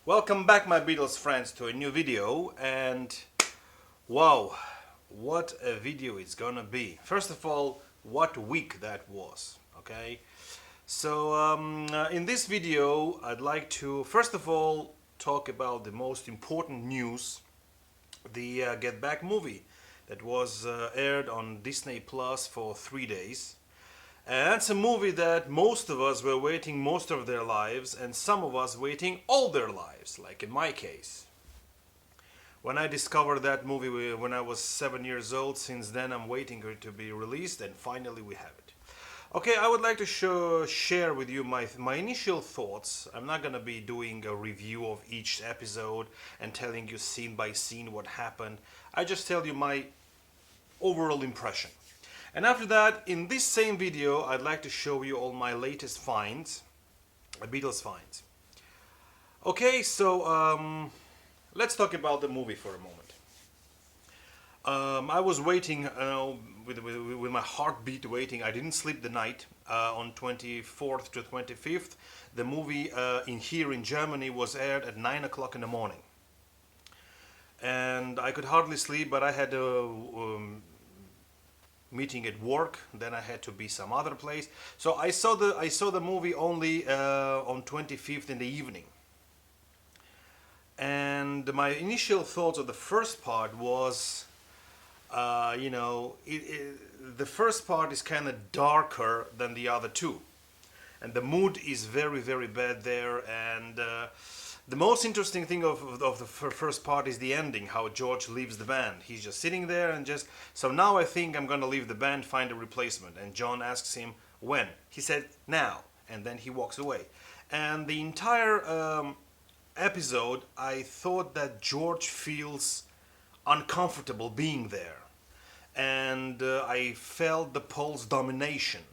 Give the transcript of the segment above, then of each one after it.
Welcome back, my Beatles friends, to a new video. And wow, what a video it's gonna be. First of all, what week that was, okay? So in this video I'd like to first of all talk about the most important news, the Get Back movie that was aired on Disney Plus for 3 days. And that's a movie that most of us were waiting most of their lives, and some of us waiting all their lives, like in my case. When I discovered that movie when I was 7 years old, since then I'm waiting for it to be released, and finally we have it. Okay, I would like to share with you my initial thoughts. I'm not going to be doing a review of each episode and telling you scene by scene what happened. I just tell you my overall impression. And after that, in this same video, I'd like to show you all my latest finds, Beatles finds. Okay, so let's talk about the movie for a moment. I was waiting, with my heartbeat waiting. I didn't sleep the night on 24th to 25th. The movie here in Germany was aired at 9 o'clock in the morning. And I could hardly sleep, but I had a meeting at work, then I had to be some other place. So I saw the movie only on 25th in the evening. And my initial thoughts of the first part was, the first part is kind of darker than the other two, and the mood is very, very bad there. And the most interesting thing of the first part is the ending, how George leaves the band. He's just sitting there and just, so now I think I'm going to leave the band, find a replacement. And John asks him, when? He said, now. And then he walks away. And the entire episode, I thought that George feels uncomfortable being there. And I felt the Paul's domination.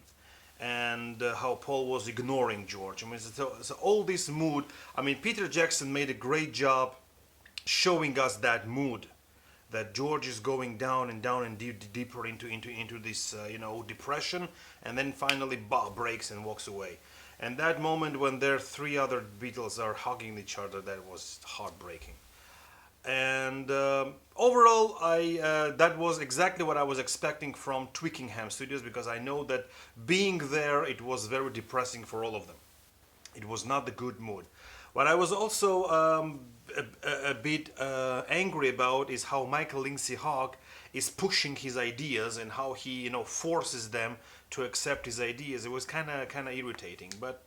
And how Paul was ignoring George. I mean, so all this mood. I mean, Peter Jackson made a great job showing us that mood, that George is going down and down and deeper into this depression, and then finally breaks and walks away. And that moment when their three other Beatles are hugging each other, that was heartbreaking. And overall, that was exactly what I was expecting from Twickenham Studios, because I know that being there, it was very depressing for all of them. It was not the good mood. What I was also a bit angry about is how Michael Lindsay Hogg is pushing his ideas and how he forces them to accept his ideas. It was kind of irritating, but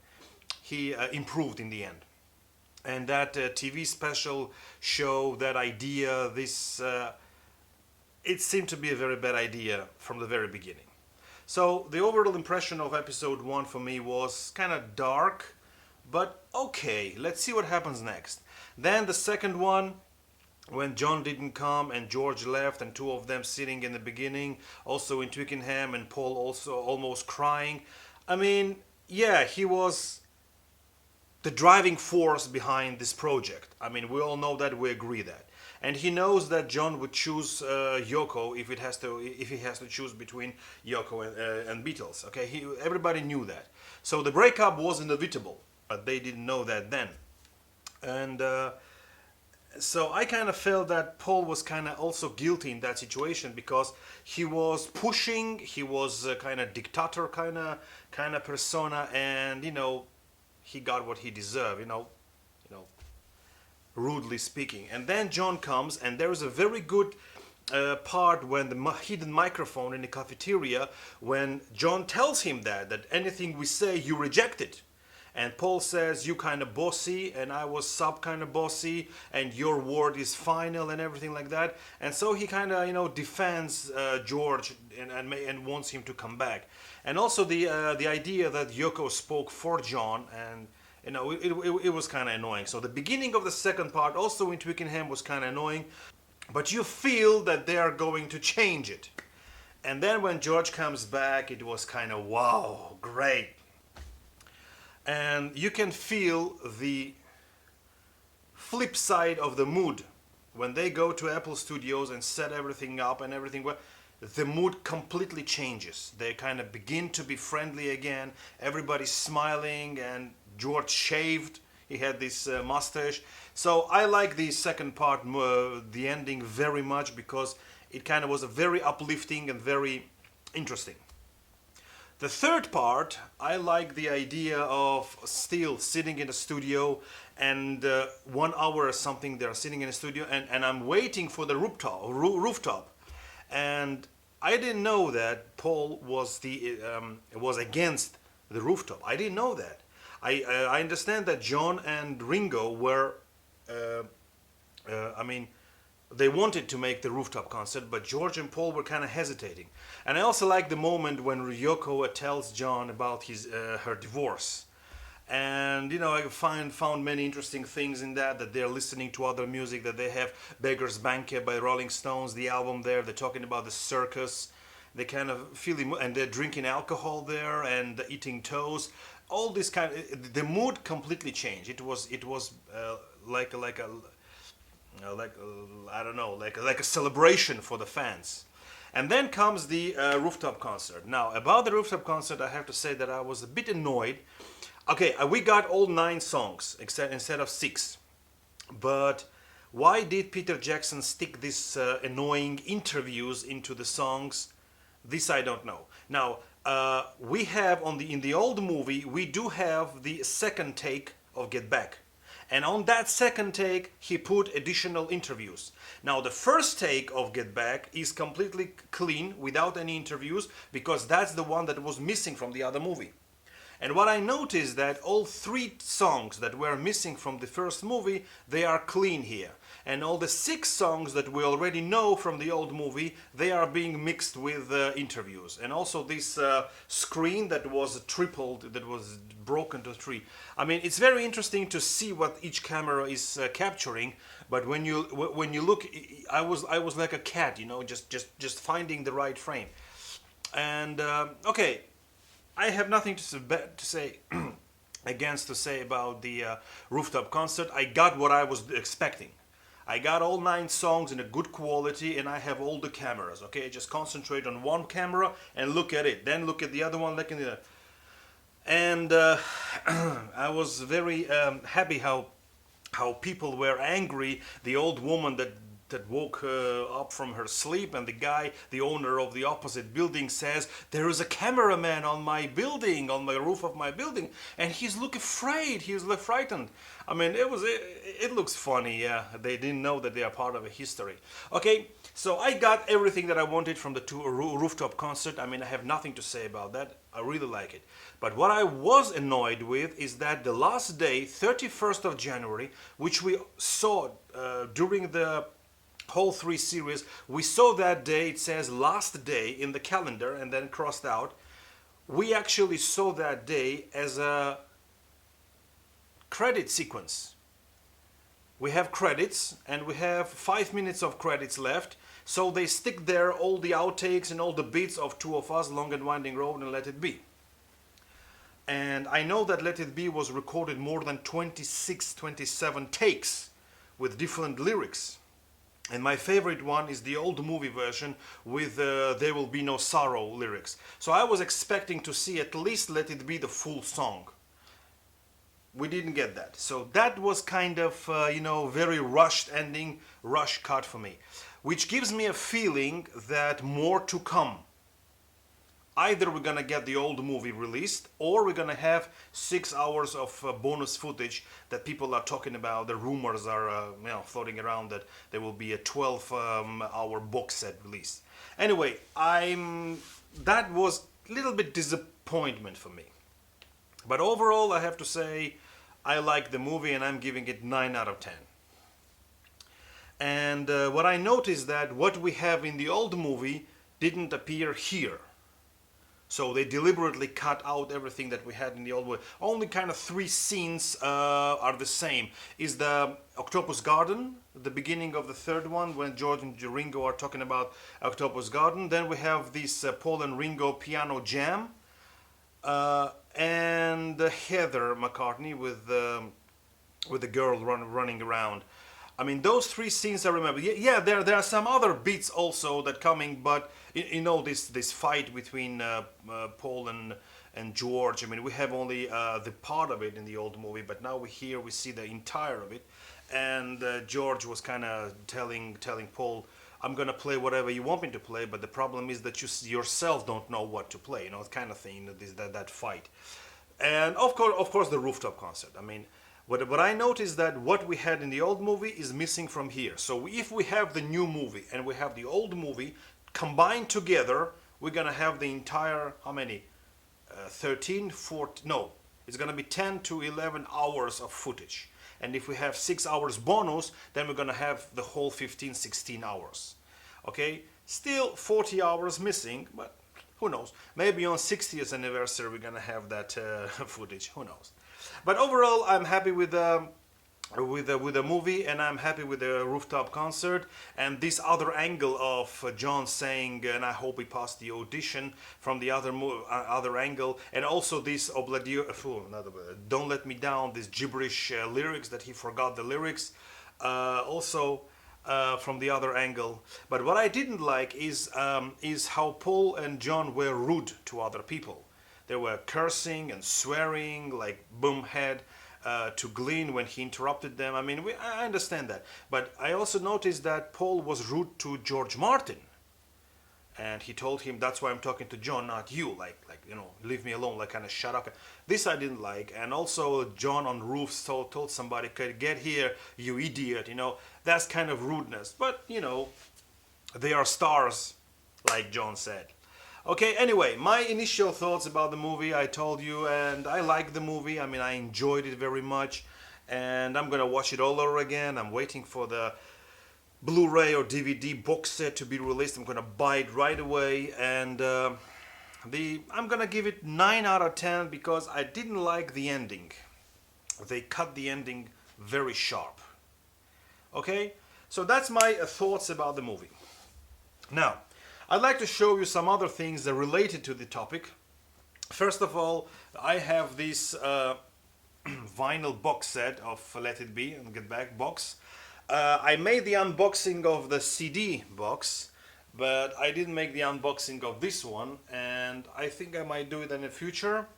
he improved in the end. And that TV special show, that idea, it seemed to be a very bad idea from the very beginning. So the overall impression of episode 1 for me was kind of dark, but okay, let's see what happens next. Then the second one, when John didn't come and George left, and two of them sitting in the beginning, also in Twickenham, and Paul also almost crying. I mean, yeah, he was the driving force behind this project. I mean, we all know that, we agree that. And he knows that John would choose Yoko if he has to choose between Yoko and Beatles. Okay, everybody knew that. So the breakup was inevitable, but they didn't know that then. And so I kind of felt that Paul was kind of also guilty in that situation, because he was pushing, he was a kind of dictator kind of persona, and he got what he deserved, rudely speaking. And then John comes, and there is a very good part when the hidden microphone in the cafeteria, when John tells him that anything we say, you reject it. And Paul says, you kind of bossy, and I was sub kind of bossy, and your word is final, and everything like that. And so he kind of, defends George and wants him to come back. And also the idea that Yoko spoke for John, and it was kind of annoying. So the beginning of the second part, also in Twickenham, was kind of annoying, but you feel that they are going to change it. And then when George comes back, it was kind of wow, great. And you can feel the flip side of the mood when they go to Apple Studios and set everything up and everything. Well, the mood completely changes. They kind of begin to be friendly again. Everybody's smiling, and George shaved. He had this mustache. So I like the second part, the ending, very much because it kind of was a very uplifting and very interesting. The third part, I like the idea of still sitting in a studio and 1 hour or something they're sitting in a studio and I'm waiting for the rooftop. And I didn't know that Paul was against the rooftop. I didn't know that. I understand that John and Ringo were, I mean, they wanted to make the rooftop concert, but George and Paul were kind of hesitating. And I also like the moment when Yoko tells John about her divorce. And I found many interesting things in that they're listening to other music, that they have Beggar's Banquet by Rolling Stones, the album there. They're talking about the circus. They kind of and they're drinking alcohol there and eating toast. All this the mood completely changed. It was like I don't know, like a celebration for the fans. And then comes the rooftop concert. Now, about the rooftop concert, I have to say that I was a bit annoyed. Okay, we got all 9 songs instead of 6. But why did Peter Jackson stick these annoying interviews into the songs? This I don't know. Now, we have in the old movie, we do have the second take of Get Back. And on that second take, he put additional interviews. Now, the first take of Get Back is completely clean, without any interviews, because that's the one that was missing from the other movie. And what I noticed that all 3 songs that were missing from the first movie, they are clean here. And all the 6 songs that we already know from the old movie, they are being mixed with interviews. And also this screen that was tripled, that was broken to 3. I mean, it's very interesting to see what each camera is capturing. But when you look, I was like a cat, just finding the right frame. And okay. I have nothing to say about the rooftop concert. I got what I was expecting. I got all 9 songs in a good quality, and I have all the cameras. Okay, just concentrate on one camera and look at it. Then look at the other one, look at the other. And I was very happy how people were angry. The old woman that woke up from her sleep, and the owner of the opposite building, says, there is a cameraman on my building, on the roof of my building, and he's afraid, he's frightened. I mean, it looks funny. Yeah, they didn't know that they are part of a history. Okay, so I got everything that I wanted from the rooftop concert. I mean, I have nothing to say about that. I really like it. But what I was annoyed with is that the last day, 31st of January, which we saw during the whole 3 series, we saw that day, it says last day in the calendar and then crossed out. We actually saw that day as a credit sequence. We have credits and we have 5 minutes of credits left, so they stick there all the outtakes and all the bits of Two of Us, Long and Winding Road, and Let It Be. And I know that Let It Be was recorded more than 26, 27 takes with different lyrics. And my favorite one is the old movie version with There Will Be No Sorrow lyrics. So I was expecting to see at least Let It Be the full song. We didn't get that. So that was kind of, very rushed ending, rush cut for me. Which gives me a feeling that more to come. Either we're gonna get the old movie released, or we're gonna have 6 hours of bonus footage that people are talking about. The rumors are, floating around that there will be a 12-hour box set release. Anyway, that was a little bit disappointment for me. But overall, I have to say, I like the movie, and I'm giving it 9 out of 10. And what I noticed that what we have in the old movie didn't appear here. So they deliberately cut out everything that we had in the old movie. Only kind of 3 scenes are the same. Is the Octopus Garden, the beginning of the third one, when George and Ringo are talking about Octopus Garden. Then we have this Paul and Ringo piano jam. And Heather McCartney with the girl running around. I mean, those 3 scenes I remember. Yeah, there are some other beats also that coming, but this fight between Paul and George. I mean, we have only the part of it in the old movie, but now we see the entire of it. And George was kind of telling Paul, "I'm gonna play whatever you want me to play, but the problem is that you yourself don't know what to play." You know, kind of thing. That fight, and of course, the Rooftop Concert. I mean, what I noticed that what we had in the old movie is missing from here. So if we have the new movie and we have the old movie combined together, we're gonna have the entire, how many? 13, 14, no, it's gonna be 10 to 11 hours of footage. And if we have 6 hours bonus, then we're gonna have the whole 15, 16 hours. Okay, still 40 hours missing, but who knows? Maybe on 60th anniversary we're gonna have that footage. Who knows? But overall, I'm happy with the movie, and I'm happy with the Rooftop Concert, and this other angle of John saying, "And I hope we pass the audition," from the other angle, and also this "Don't Let Me Down," this gibberish lyrics that he forgot the lyrics, also from the other angle. But what I didn't like is how Paul and John were rude to other people. They were cursing and swearing like boomhead. To Glenn when he interrupted them. I mean, I understand that. But I also noticed that Paul was rude to George Martin. And he told him, "That's why I'm talking to John, not you. Like you know, leave me alone, like kind of shut up." This I didn't like. And also John on roofs told somebody, "Get here, you idiot." You know, that's kind of rudeness. But, you know, they are stars, like John said. Okay, anyway, my initial thoughts about the movie, I told you, and I like the movie. I mean, I enjoyed it very much, and I'm gonna watch it all over again. I'm waiting for the Blu-ray or DVD box set to be released. I'm gonna buy it right away, and I'm gonna give it 9 out of 10 because I didn't like the ending. They cut the ending very sharp. Okay, so that's my thoughts about the movie. Now, I'd like to show you some other things that are related to the topic. First of all, I have this vinyl box set of Let It Be and Get Back box. I made the unboxing of the CD box, but I didn't make the unboxing of this one, and I think I might do it in the future,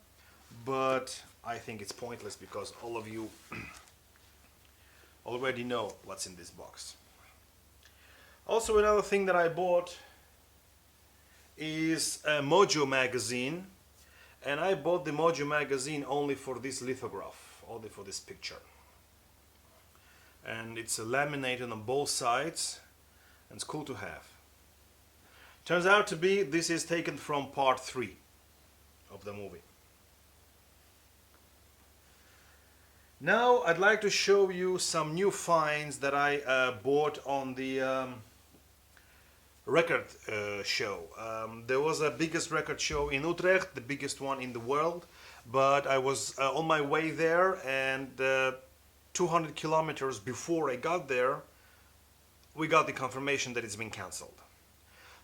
but I think it's pointless because all of you already know what's in this box. Also, another thing that I bought is a Mojo magazine, and I bought the Mojo magazine only for this lithograph, only for this picture. And it's laminated on both sides, and it's cool to have. Turns out to be this is taken from part 3 of the movie. Now I'd like to show you some new finds that I bought on the record show. There was a biggest record show in Utrecht, the biggest one in the world, but I was on my way there, and 200 kilometers before I got there, we got the confirmation that it's been cancelled.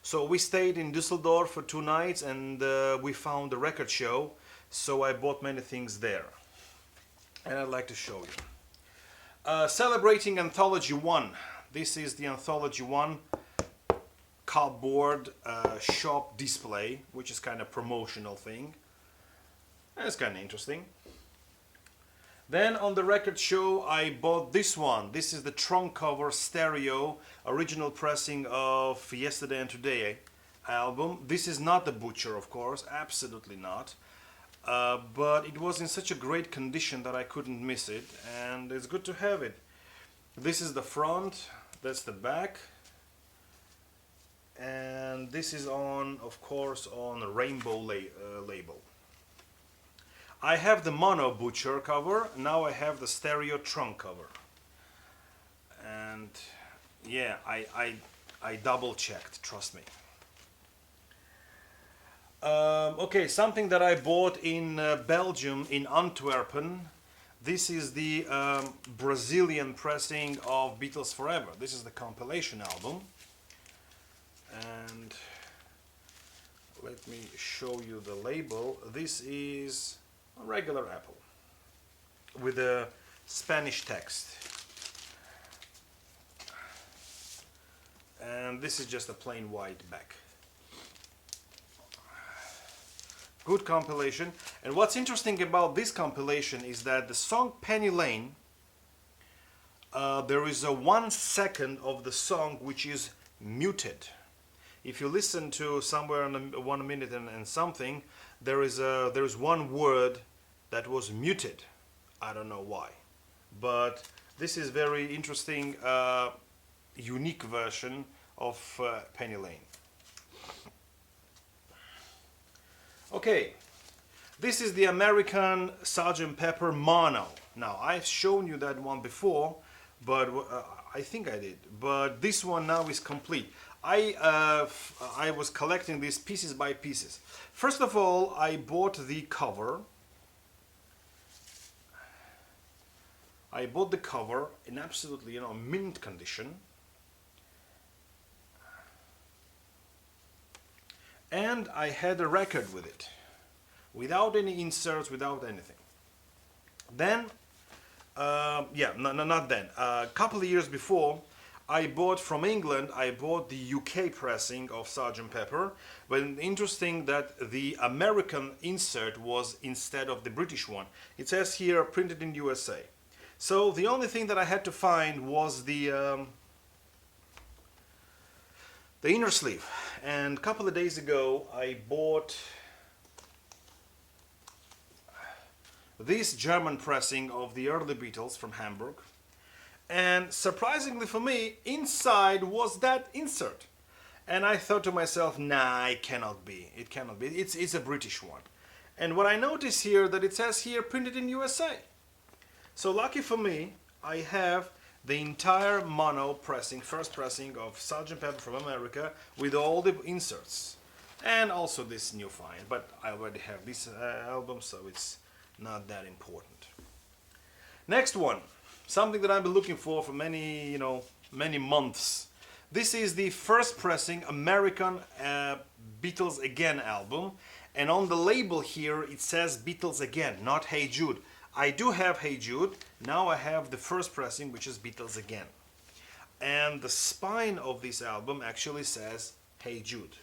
So we stayed in Düsseldorf for 2 nights, and we found the record show, so I bought many things there. And I'd like to show you. Celebrating Anthology 1. This is the Anthology 1 cardboard shop display, which is kind of promotional thing. That's kind of interesting. Then on the record show I bought this one. This is the trunk cover stereo original pressing of Yesterday and Today album. This is not the Butcher, of course, absolutely not. But it was in such a great condition that I couldn't miss it, and it's good to have it. This is the front, that's the back. And this is on, of course, on a rainbow label. I have the mono Butcher cover, now I have the stereo trunk cover. And yeah, I double checked, trust me. Okay, something that I bought in Belgium, in Antwerpen. This is the Brazilian pressing of Beatles Forever. This is the compilation album. And let me show you the label. This is a regular apple with a Spanish text. And this is just a plain white back. Good compilation. And what's interesting about this compilation is that the song Penny Lane, there is a 1 second of the song which is muted. If you listen to somewhere in 1 minute and something, there is one word that was muted. I don't know why, but this is very interesting, unique version of Penny Lane. Okay, this is the American Sgt. Pepper Mono. Now, I've shown you that one before, but I think I did. But this one now is complete. I was collecting these pieces by pieces. First of all, I bought the cover. I bought the cover in absolutely, mint condition. And I had a record with it, without any inserts, without anything. Then, not then. A couple of years before, I bought from England. I bought the UK pressing of Sgt. Pepper. But interesting that the American insert was instead of the British one. It says here printed in USA. So the only thing that I had to find was the inner sleeve. And a couple of days ago I bought this German pressing of the early Beatles from Hamburg, and surprisingly for me, inside was that insert. And I thought to myself, nah, it cannot be, it's a British one. And what I notice here, that it says here printed in USA. So lucky for me, I have the entire mono pressing, first pressing of Sgt. Pepper from America with all the inserts. And also this new find, but I already have this album, so it's not that important. Next one, something that I've been looking for many, many months. This is the first pressing American Beatles Again album, and on the label here it says Beatles Again, not Hey Jude. I do have Hey Jude. Now I have the first pressing, which is Beatles Again. And the spine of this album actually says Hey Jude.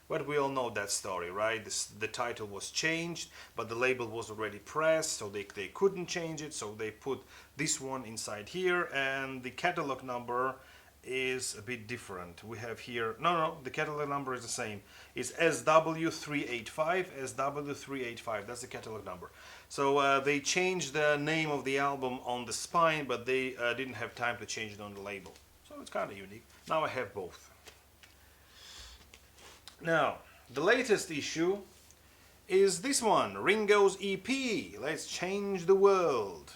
But we all know that story, right? The title was changed, but the label was already pressed, so they couldn't change it, so they put this one inside here, and the catalog number is a bit different. We have here, no, the catalog number is the same. It's SW385, SW385, that's the catalog number. So they changed the name of the album on the spine, but they didn't have time to change it on the label. So it's kind of unique. Now I have both. Now, the latest issue is this one, Ringo's EP, Let's Change the World.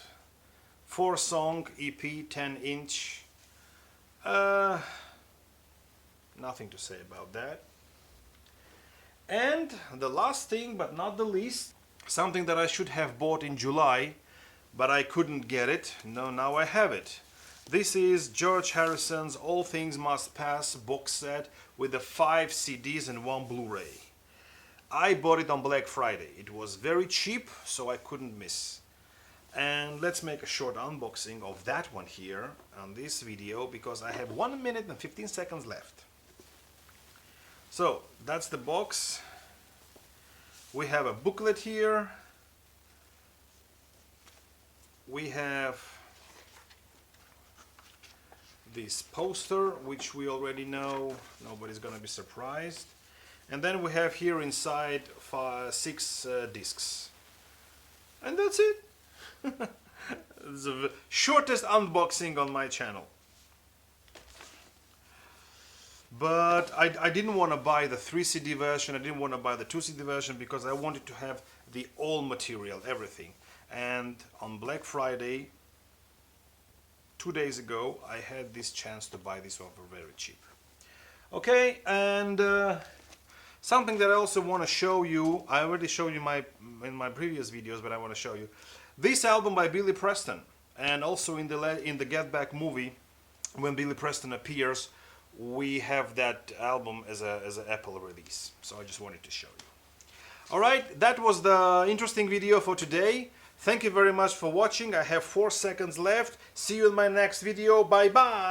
4-song EP, 10-inch. Nothing to say about that. And the last thing, but not the least, something that I should have bought in July, but I couldn't get it. No, now I have it. This is George Harrison's All Things Must Pass box set with the 5 CDs and 1 Blu-ray. I bought it on Black Friday. It was very cheap, so I couldn't miss. And let's make a short unboxing of that one here on this video, because I have 1 minute and 15 seconds left. So that's the box. We have a booklet here. We have this poster, which we already know, nobody's gonna be surprised. And then we have here inside 6 discs. And that's it. It's the shortest unboxing on my channel. But I didn't want to buy the 3 CD version, I didn't want to buy the 2 CD version, because I wanted to have the all material, everything. And on Black Friday, 2 days ago, I had this chance to buy this one for very cheap. Okay, and something that I also want to show you, I already showed you in my previous videos, but I want to show you. This album by Billy Preston, and also in the Get Back movie, when Billy Preston appears, we have that album as an Apple release. So I just wanted to show you. Alright, that was the interesting video for today. Thank you very much for watching. I have 4 seconds left. See you in my next video. Bye bye.